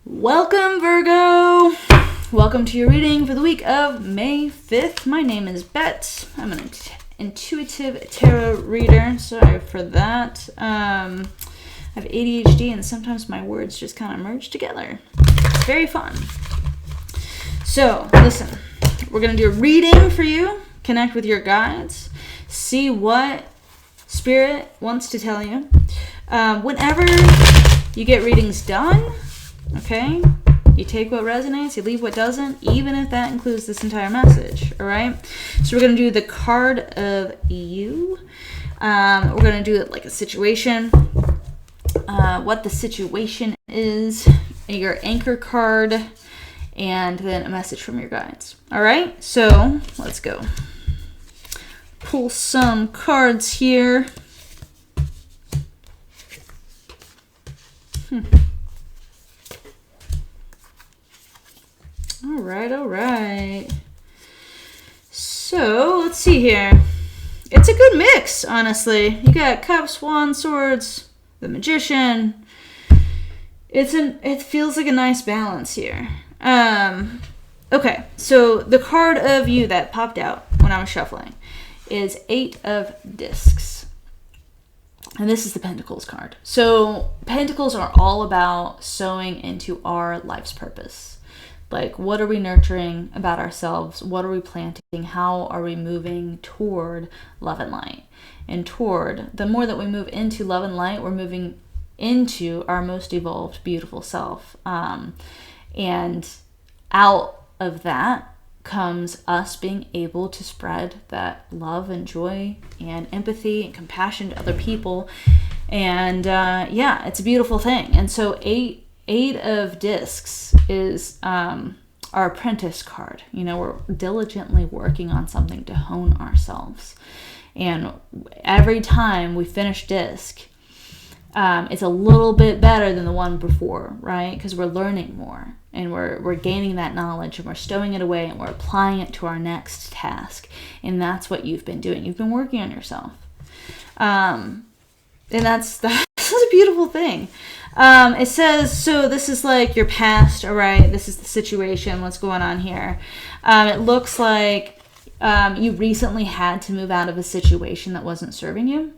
Welcome, Virgo! Welcome to your reading for the week of May 5th. My name is Bet. I'm an intuitive tarot reader. Sorry for that. I have ADHD and sometimes my words just kind of merge together. It's very fun. So, listen. We're going to do a reading for you. Connect with your guides. See what Spirit wants to tell you. Whenever you get readings done, okay, you take what resonates, you leave what doesn't, even if that includes this entire message, all right? So we're going to do the card of you. We're going to do it like a situation, what the situation is, your anchor card, and then a message from your guides, all right? So let's go. Pull some cards here. All right. So, let's see here. It's a good mix, honestly. You got Cups, Wands, Swords, the Magician. It feels like a nice balance here. Okay, so the card of you that popped out when I was shuffling is 8 of Discs. And this is the Pentacles card. So, Pentacles are all about sowing into our life's purpose. Like, what are we nurturing about ourselves? What are we planting? How are we moving toward love and light? And the more that we move into love and light, we're moving into our most evolved, beautiful self. And out of that comes us being able to spread that love and joy and empathy and compassion to other people. And it's a beautiful thing. And so 8 of Discs is our apprentice card. You know, we're diligently working on something to hone ourselves. And every time we finish Disc, it's a little bit better than the one before, right? Because we're learning more and we're gaining that knowledge and we're stowing it away and we're applying it to our next task. And that's what you've been doing. You've been working on yourself. And that's a beautiful thing. It says, so this is like your past, all right? This is the situation, what's going on here. It looks like you recently had to move out of a situation that wasn't serving you.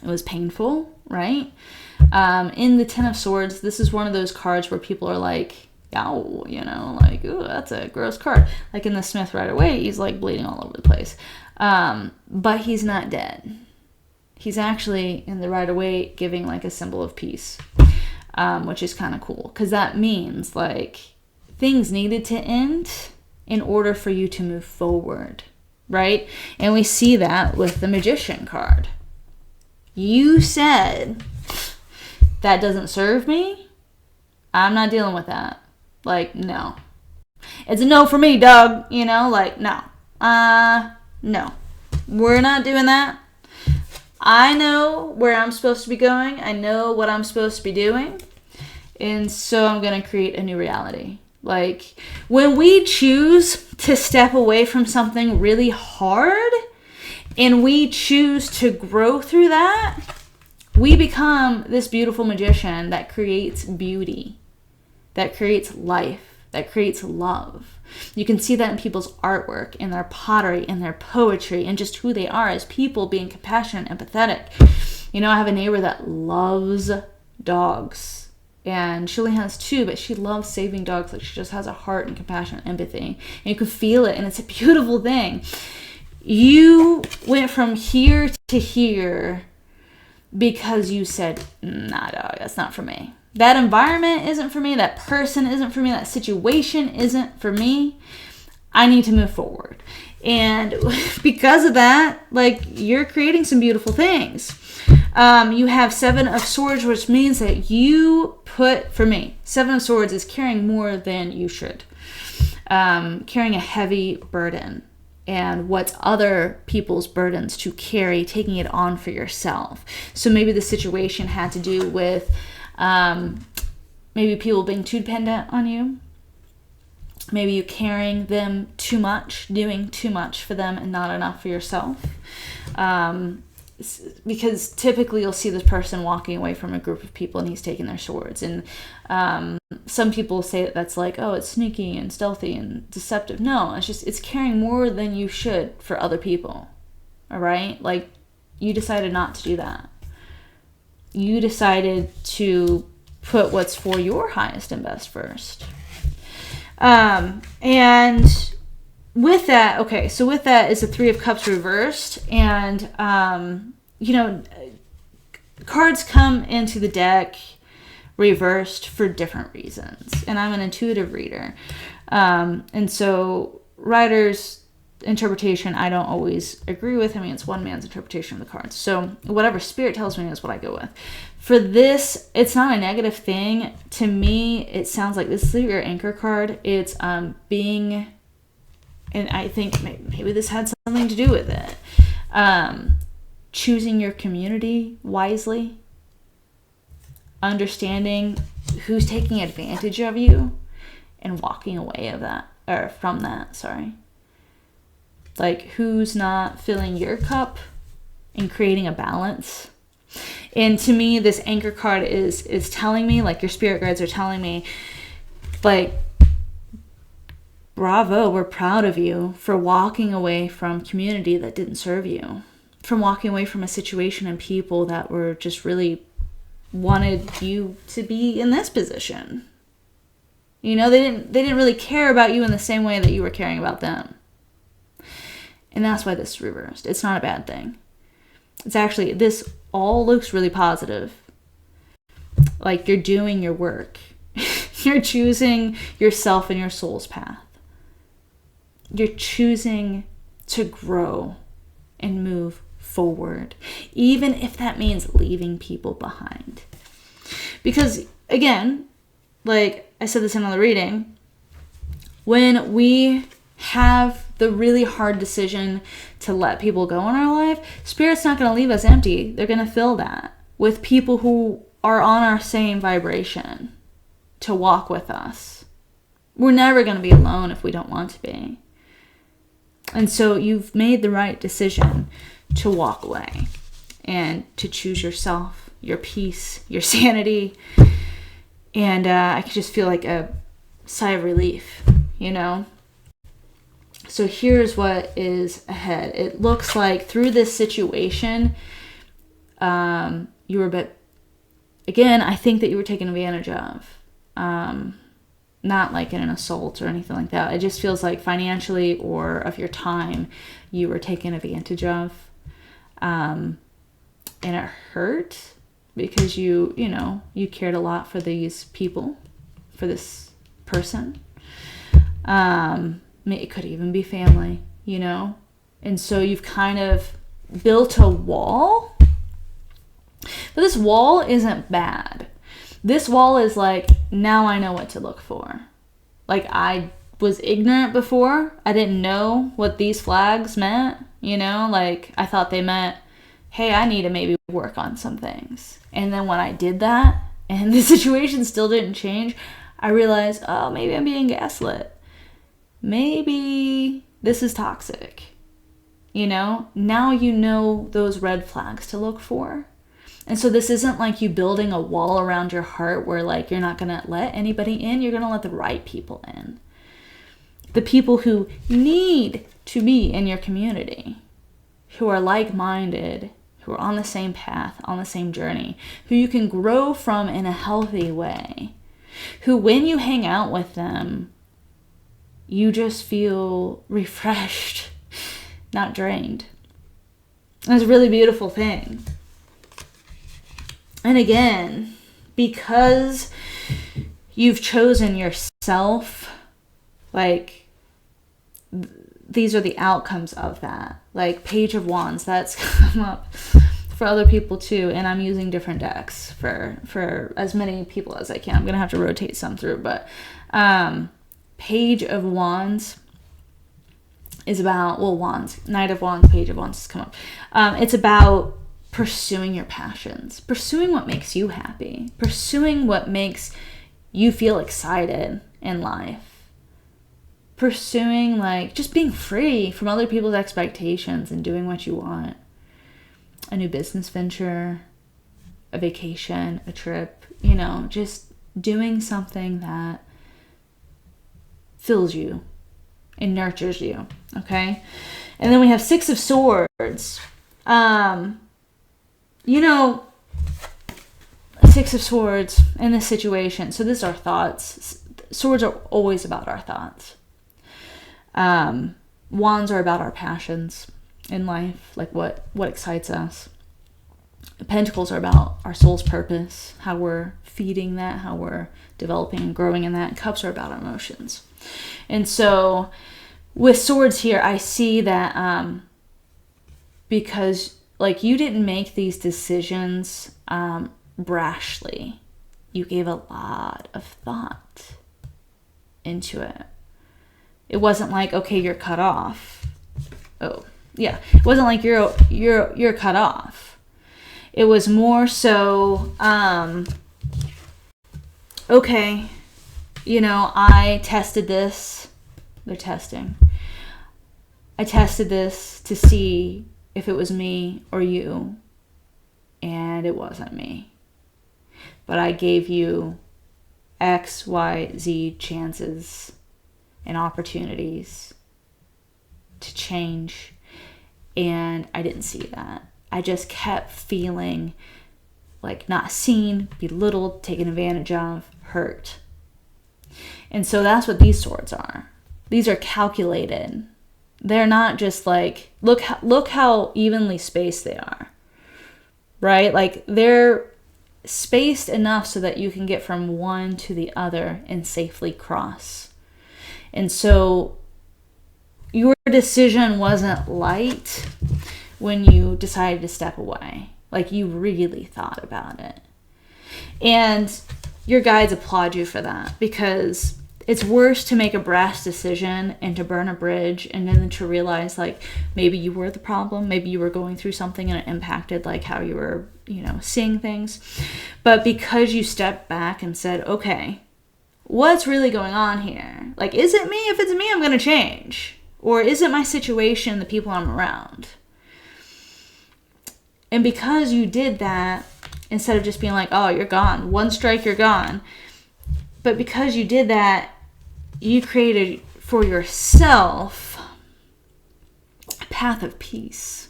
It was painful, right? In the Ten of Swords, this is one of those cards where people are like, ow, you know, like, ooh, that's a gross card. Like in the Smith right away, he's like bleeding all over the place. But he's not dead. He's actually in the right away giving like a symbol of peace, which is kind of cool. Because that means like things needed to end in order for you to move forward, right? And we see that with the Magician card. You said, that doesn't serve me. I'm not dealing with that. Like, no. It's a no for me, dog. You know, like, no. No. We're not doing that. I know where I'm supposed to be going. I know what I'm supposed to be doing. And so I'm going to create a new reality. Like, when we choose to step away from something really hard and we choose to grow through that, we become this beautiful magician that creates beauty, that creates life, that creates love. You can see that in people's artwork, in their pottery, in their poetry, and just who they are as people, being compassionate and empathetic. You know, I have a neighbor that loves dogs. And she only has 2, but she loves saving dogs. Like, she just has a heart and compassion and empathy. And you can feel it, and it's a beautiful thing. You went from here to here because you said, nah, dog, that's not for me. That environment isn't for me. That person isn't for me. That situation isn't for me. I need to move forward. And because of that, like, you're creating some beautiful things. You have 7 of Swords, which means that you for me, 7 of Swords is carrying more than you should. Carrying a heavy burden. And what's other people's burdens to carry, taking it on for yourself. So maybe the situation had to do with maybe people being too dependent on you. Maybe you carrying them too much, doing too much for them and not enough for yourself. because typically you'll see this person walking away from a group of people and he's taking their swords. And some people say that that's like, oh, it's sneaky and stealthy and deceptive. No, it's caring more than you should for other people. All right? Like, you decided not to do that. You decided to put what's for your highest and best first. And with that, okay, so with that is the Three of Cups reversed. And, cards come into the deck reversed for different reasons. And I'm an intuitive reader. And so writers' interpretation, I don't always agree with. I mean, it's one man's interpretation of the cards. So whatever spirit tells me is what I go with. For this, it's not a negative thing. To me, it sounds like this is your anchor card. It's being, and I think maybe this had something to do with it, choosing your community wisely, understanding who's taking advantage of you, and walking away of that, or from that, sorry. Like, who's not filling your cup and creating a balance. And to me, this anchor card is telling me, like, your spirit guides are telling me, like, bravo, we're proud of you for walking away from community that didn't serve you, from walking away from a situation and people that were just really wanted you to be in this position. You know, they didn't really care about you in the same way that you were caring about them. And that's why this is reversed. It's not a bad thing. It's actually, this all looks really positive. Like, you're doing your work. You're choosing yourself and your soul's path. You're choosing to grow and move forward, even if that means leaving people behind. Because, again, like I said this in another reading, when we have the really hard decision to let people go in our life, Spirit's not going to leave us empty. They're going to fill that with people who are on our same vibration to walk with us. We're never going to be alone if we don't want to be. And so you've made the right decision to walk away and to choose yourself, your peace, your sanity. And I could just feel like a sigh of relief, you know? So here's what is ahead. It looks like through this situation, you were a bit, again, I think that you were taken advantage of. Not like in an assault or anything like that. It just feels like financially or of your time, you were taken advantage of. And it hurt because you cared a lot for these people, for this person. It could even be family, you know? And so you've kind of built a wall. But this wall isn't bad. This wall is like, now I know what to look for. Like, I was ignorant before. I didn't know what these flags meant, you know? Like, I thought they meant, hey, I need to maybe work on some things. And then when I did that, and the situation still didn't change, I realized, oh, maybe I'm being gaslit. Maybe this is toxic. You know? Now you know those red flags to look for. And so this isn't like you building a wall around your heart where, like, you're not going to let anybody in. You're going to let the right people in. The people who need to be in your community, who are like-minded, who are on the same path, on the same journey, who you can grow from in a healthy way, who when you hang out with them, you just feel refreshed, not drained. That's a really beautiful thing. And again, because you've chosen yourself, like, these are the outcomes of that. Like, Page of Wands, that's come up for other people too. And I'm using different decks for as many people as I can. I'm going to have to rotate some through. But Page of Wands is about, Wands, Knight of Wands, Page of Wands has come up. It's about pursuing your passions, pursuing what makes you happy, pursuing what makes you feel excited in life, pursuing, like, just being free from other people's expectations and doing what you want. a new business venture, a vacation, a trip, just doing something that fills you and nurtures you, okay? And then we have Six of Swords. Six of Swords in this situation. So this is our thoughts. Swords are always about our thoughts. Wands are about our passions in life, like what excites us. Pentacles are about our soul's purpose, how we're feeding that, how we're developing and growing in that. Cups are about our emotions. And so with Swords here, I see that because you didn't make these decisions brashly. You gave a lot of thought into it. It wasn't like, okay, you're cut off. Oh, yeah. It wasn't like you're cut off. It was more so, okay, I tested this. They're testing. I tested this to see if it was me or you, and it wasn't me. But I gave you X, Y, Z chances and opportunities to change, and I didn't see that. I just kept feeling like not seen, belittled, taken advantage of, hurt. And so that's what these swords are. These are calculated. They're not just like, look how evenly spaced they are, right? Like they're spaced enough so that you can get from one to the other and safely cross. And so your decision wasn't light when you decided to step away. Like you really thought about it. And your guides applaud you for that, because it's worse to make a brash decision and to burn a bridge and then to realize like maybe you were the problem, maybe you were going through something and it impacted like how you were, seeing things. But because you stepped back and said, okay, what's really going on here? Like, is it me? If it's me, I'm going to change. Or is it my situation, the people I'm around? And because you did that, instead of just being like, oh, you're gone, one strike, you're gone. But because you did that, you created for yourself a path of peace.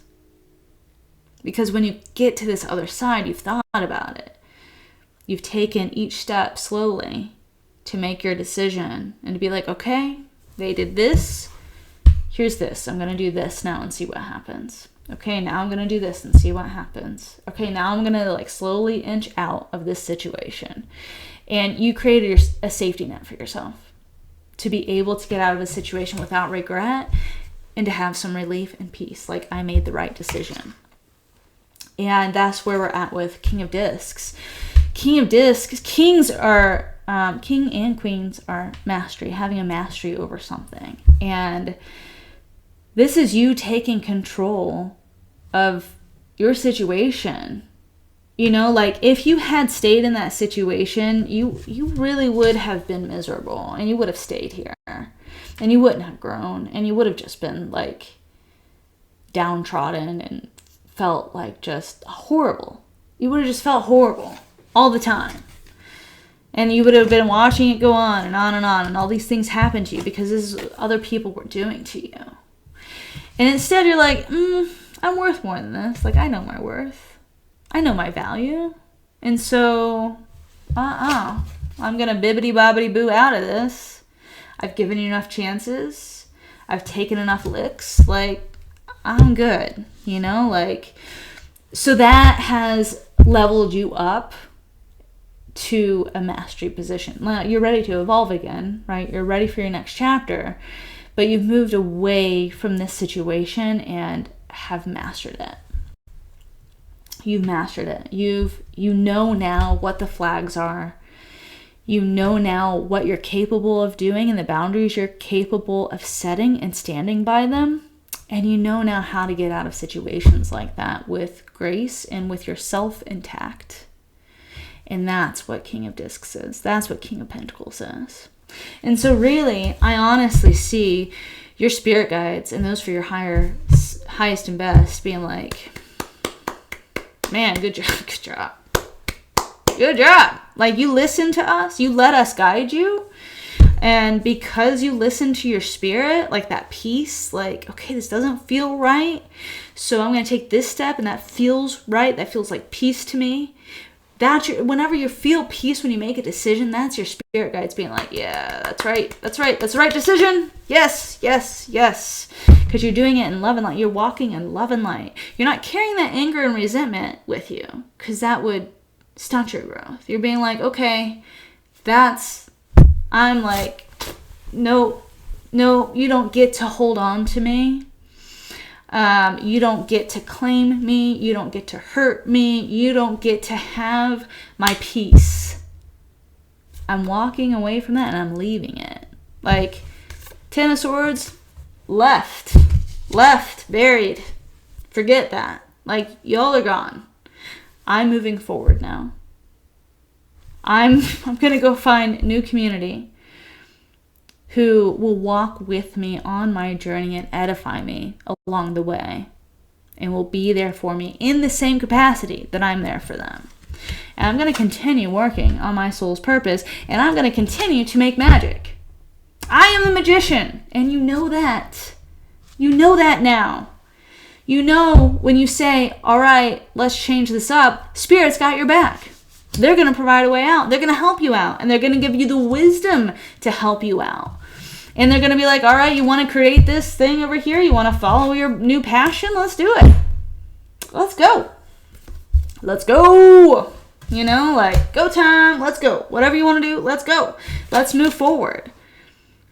Because when you get to this other side, you've thought about it. You've taken each step slowly to make your decision and to be like, okay, they did this. Here's this. I'm going to do this now and see what happens. Okay, now I'm going to do this and see what happens. Okay, now I'm going to slowly inch out of this situation. And you created a safety net for yourself to be able to get out of a situation without regret and to have some relief and peace. Like, I made the right decision. And that's where we're at with King of Discs. King of Discs, kings are, king and queens are mastery, having a mastery over something. And this is you taking control of your situation. If you had stayed in that situation, you really would have been miserable and you would have stayed here and you wouldn't have grown and you would have just been downtrodden and felt just horrible. You would have just felt horrible all the time. And you would have been watching it go on and on and on, and all these things happen to you because this is what other people were doing to you. And instead you're like, I'm worth more than this. I know my worth. I know my value. And so, I'm going to bibbity-bobbity-boo out of this. I've given you enough chances. I've taken enough licks. I'm good, So that has leveled you up to a mastery position. You're ready to evolve again, right? You're ready for your next chapter. But you've moved away from this situation and have mastered it. You've mastered it. You know now what the flags are. You know now what you're capable of doing and the boundaries you're capable of setting and standing by them. And you know now how to get out of situations like that with grace and with yourself intact. And that's what King of Discs is. That's what King of Pentacles is. And so really, I honestly see your spirit guides and those for your highest and best being like, Man, good job. Good job. Good job. Like, you listen to us. You let us guide you. And because you listen to your spirit, like that peace, like, okay, this doesn't feel right. So I'm going to take this step and that feels right. That feels like peace to me. Whenever you feel peace when you make a decision, that's your spirit guides being like, yeah, that's right. That's right. That's the right decision. Yes, yes, yes. Because you're doing it in love and light. You're walking in love and light. You're not carrying that anger and resentment with you, because that would stunt your growth. You're being like, okay, I'm like, no, you don't get to hold on to me. You don't get to claim me. You don't get to hurt me. You don't get to have my peace. I'm walking away from that and I'm leaving it. Like, Ten of Swords, left, buried. Forget that. Like, y'all are gone. I'm moving forward now. I'm going to go find new community who will walk with me on my journey and edify me along the way, and will be there for me in the same capacity that I'm there for them. And I'm going to continue working on my soul's purpose, and I'm going to continue to make magic. I am the magician, and you know that. You know that now. You know when you say, all right, let's change this up, Spirit's got your back. They're going to provide a way out. They're going to help you out, and they're going to give you the wisdom to help you out. And they're going to be like, all right, you want to create this thing over here? You want to follow your new passion? Let's do it. Let's go. Let's go. You know, like, go time. Let's go. Whatever you want to do, let's go. Let's move forward.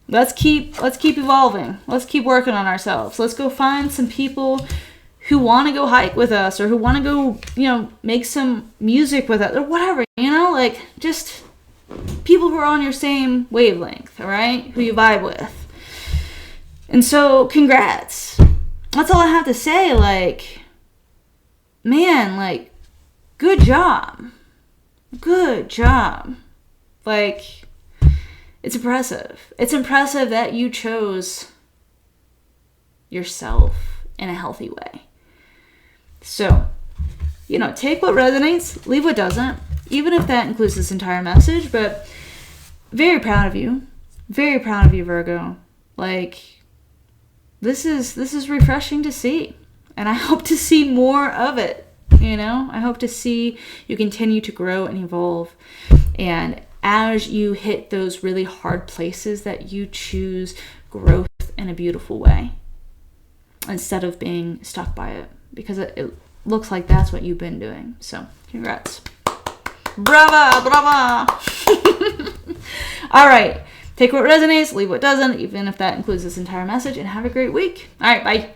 Let's keep evolving. Let's keep working on ourselves. Let's go find some people who want to go hike with us, or who want to go, make some music with us, or whatever, like, just people who are on your same wavelength, all right, who you vibe with. And so, congrats. That's all I have to say. Like, man, like, good job. Good job. Like, it's impressive. It's impressive that you chose yourself in a healthy way. So, take what resonates, leave what doesn't, even if that includes this entire message. But very proud of you. Very proud of you, Virgo. Like, this is refreshing to see. And I hope to see more of it. I hope to see you continue to grow and evolve. And as you hit those really hard places, that you choose growth in a beautiful way, instead of being stuck by it. Because it looks like that's what you've been doing. So, congrats. Brava, brava. All right. Take what resonates, leave what doesn't, even if that includes this entire message, and have a great week. All right, bye.